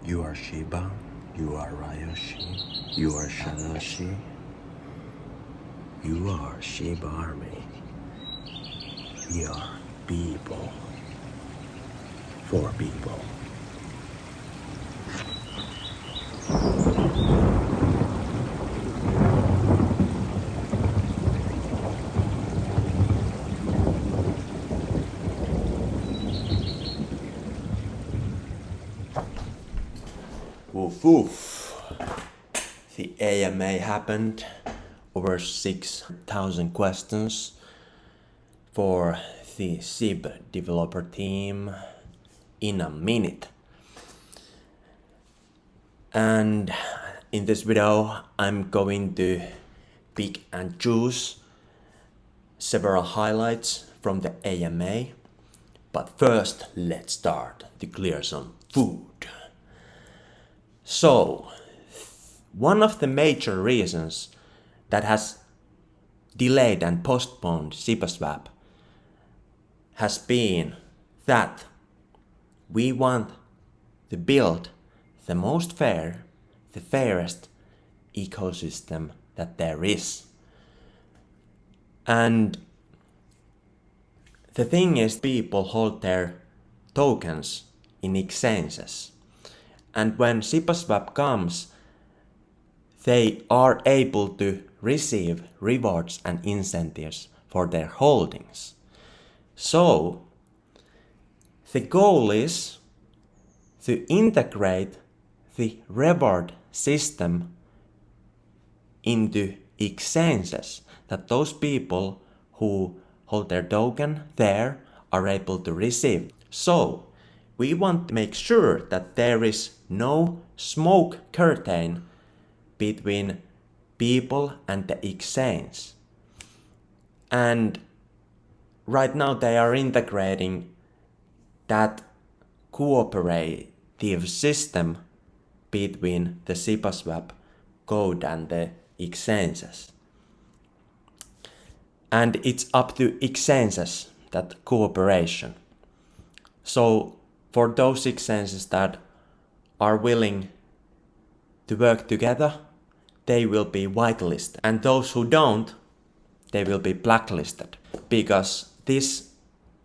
You are Shiba, you are Ryoshi, you are Shadashi, you are Shib Army. We are people, for people. Woof woof. The AMA happened. Over 6,000 questions for the Shib developer team in a minute. And in this video, I'm going to pick and choose several highlights from the AMA. But first, let's start to clear some food. So, one of the major reasons that has delayed and postponed Shibaswap has been that we want to build the most fair, the fairest ecosystem that there is. And the thing is, people hold their tokens in exchanges. And when Shibaswap comes, they are able to receive rewards and incentives for their holdings. So, the goal is to integrate the reward system into exchanges, that those people who hold their token there are able to receive. So, we want to make sure that there is no smoke curtain between people and the exchange. And right now they are integrating that cooperative system between the Shibaswap code and the exchanges. And it's up to exchanges, that cooperation. So for those exchanges that are willing to work together, they will be whitelisted. And those who don't, they will be blacklisted. Because this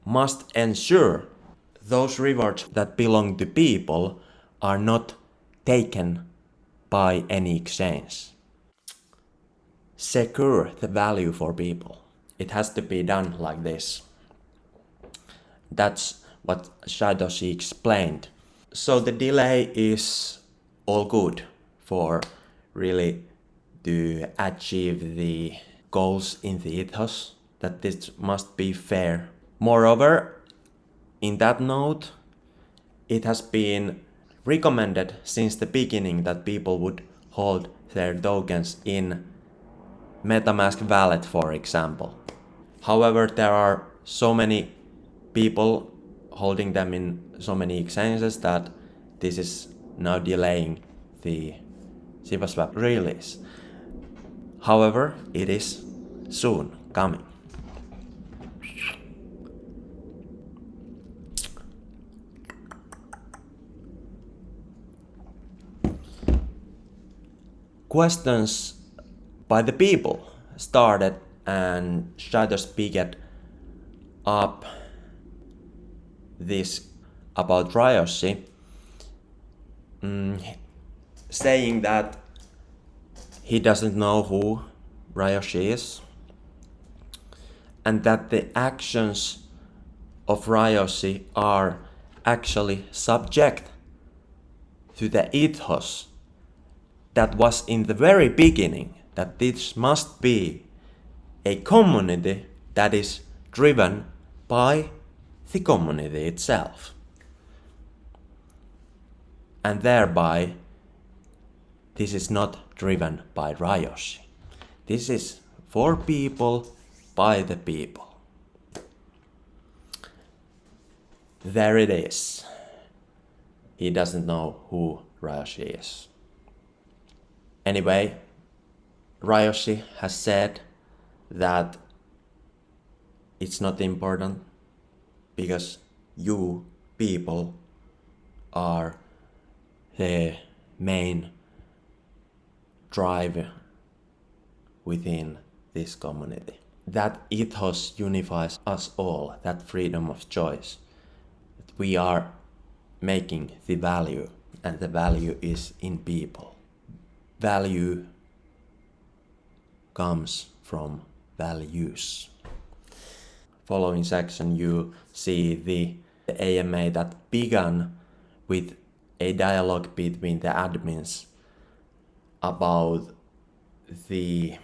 must ensure those rewards that belong to people are not taken by any exchange. Secure the value for people. It has to be done like this. That's what Shadashi explained. So the delay is all good for really to achieve the goals in the ethos, that this must be fair. Moreover, in that note, it has been recommended since the beginning that people would hold their tokens in MetaMask wallet, for example. However, there are so many people holding them in so many exchanges that this is now delaying the Shibaswap release. However, it is soon coming. Questions by the people started, and Shadows picked up this about Ryoshi, saying that he doesn't know who Ryoshi is, and that the actions of Ryoshi are actually subject to the ethos that was in the very beginning, that this must be a community that is driven by the community itself. And thereby, this is not driven by Ryoshi. This is for people, by the people. There it is. He doesn't know who Ryoshi is. Anyway, Ryoshi has said that it's not important because you people are the main drive within this community. That ethos unifies us all, that freedom of choice. That we are making the value, and the value is in people. Value comes from values. Following section you see the AMA that began with a dialogue between the admins about the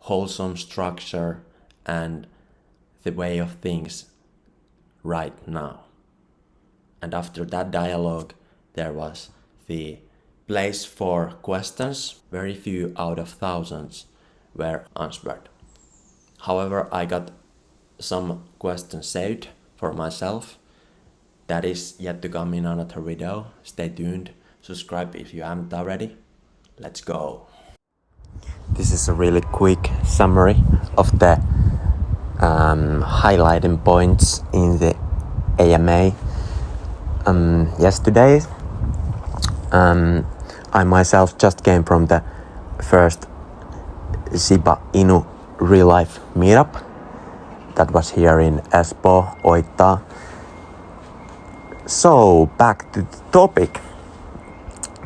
wholesome structure and the way of things right now. And after that dialogue, there was the place for questions. Very few out of thousands were answered. However, I got some questions saved for myself. That is yet to come in another video. Stay tuned. Subscribe if you haven't already. Let's go. This is a really quick summary of the highlighting points in the AMA. Yesterday, I myself just came from the first Shiba Inu real life meetup that was here in Espoo, Oita. So back to the topic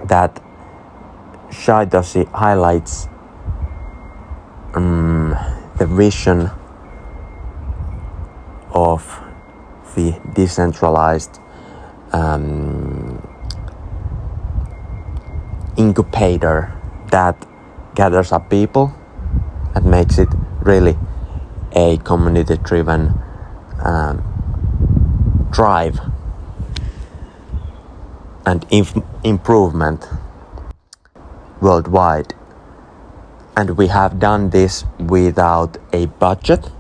that Shibaswap highlights the vision of the decentralized incubator that gathers up people and makes it really a community-driven drive and improvement worldwide. And we have done this without a budget,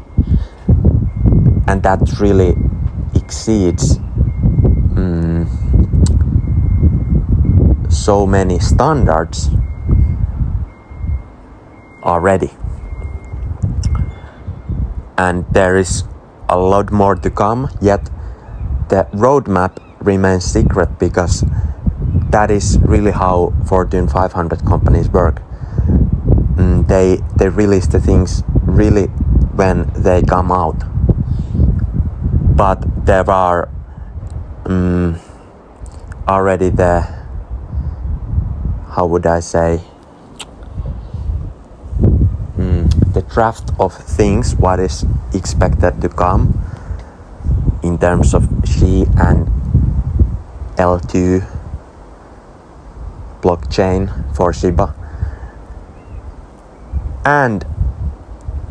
and that really exceeds so many standards already. And there is a lot more to come, yet the roadmap remains secret because that is really how Fortune 500 companies work. They release the things really when they come out. But there are already the, how would I say, the draft of things, what is expected to come in terms of Shib and L2 blockchain for Shiba. And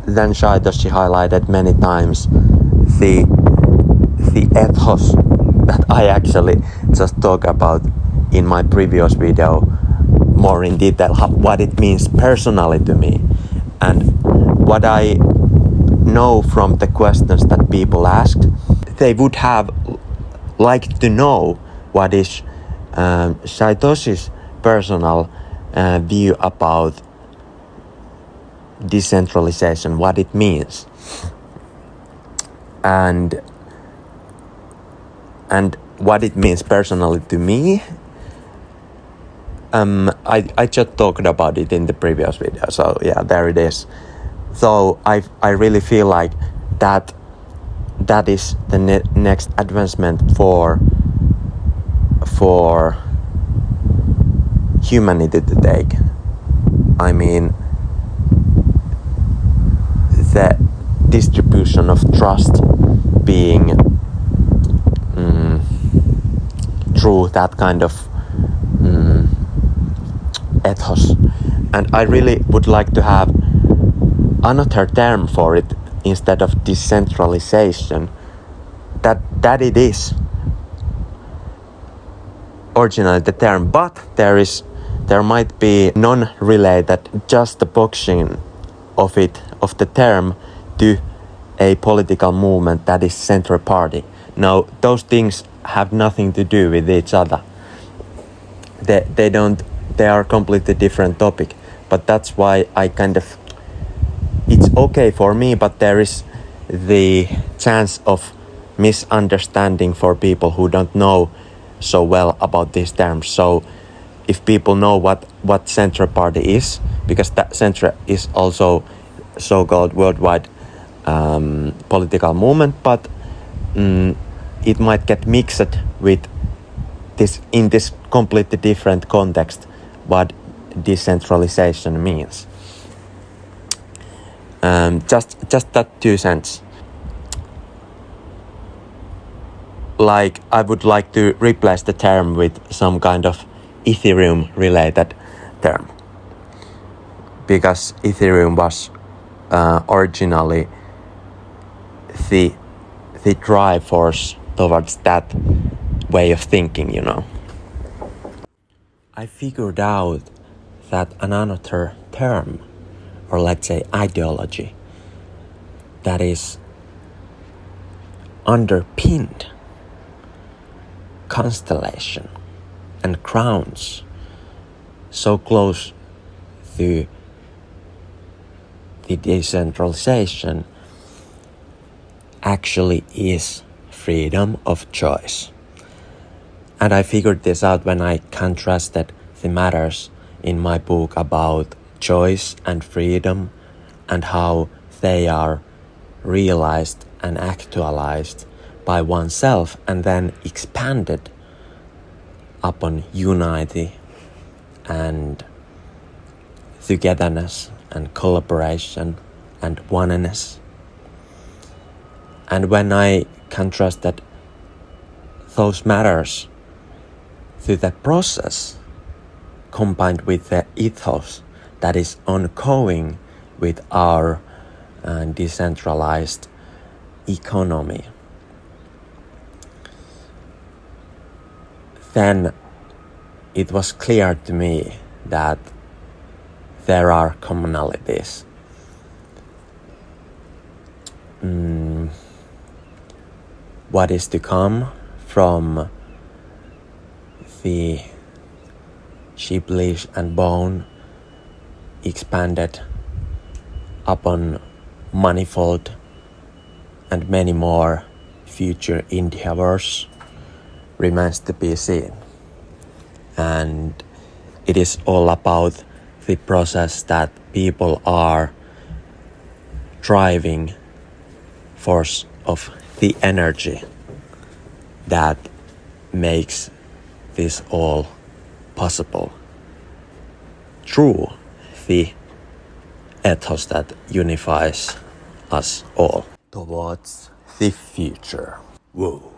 then Shibaswap highlighted many times the ethos that I actually just talked about in my previous video more in detail, what it means personally to me. And what I know from the questions that people asked, they would have liked to know what is Shibaswap's personal view about decentralization, what it means, and what it means personally to me. I just talked about it in the previous video, so yeah, there it is. So I really feel like that is the next advancement for humanity to take. I mean, the distribution of trust being through that kind of ethos. And I really would like to have another term for it instead of decentralization, that it is originally the term, but there might be non-related, just the boxing of the term to a political movement that is center party. Now those things have nothing to do with each other. They are completely different topic, but that's why I kind of, it's okay for me, but there is the chance of misunderstanding for people who don't know so well about these terms. So if people know what Centre Party is, because that Centre is also so-called worldwide political movement, but it might get mixed with this in this completely different context what decentralization means. Just that 2 cents. Like, I would like to replace the term with some kind of Ethereum related term, because Ethereum was originally the drive force towards that way of thinking, you know. I figured out that another term, or let's say ideology, that is underpinned constellation and crowns so close to the decentralization actually is freedom of choice. And I figured this out when I contrasted the matters in my book about choice and freedom and how they are realized and actualized by oneself and then expanded upon unity and togetherness and collaboration and oneness. And when I contrasted those matters to the process combined with the ethos that is ongoing with our decentralized economy, then it was clear to me that there are commonalities. What is to come from the Shib, Leash and Bone expanded upon manifold and many more future endeavors remains to be seen. And it is all about the process that people are driving force of the energy that makes this all possible through the ethos that unifies us all towards the future. Whoa.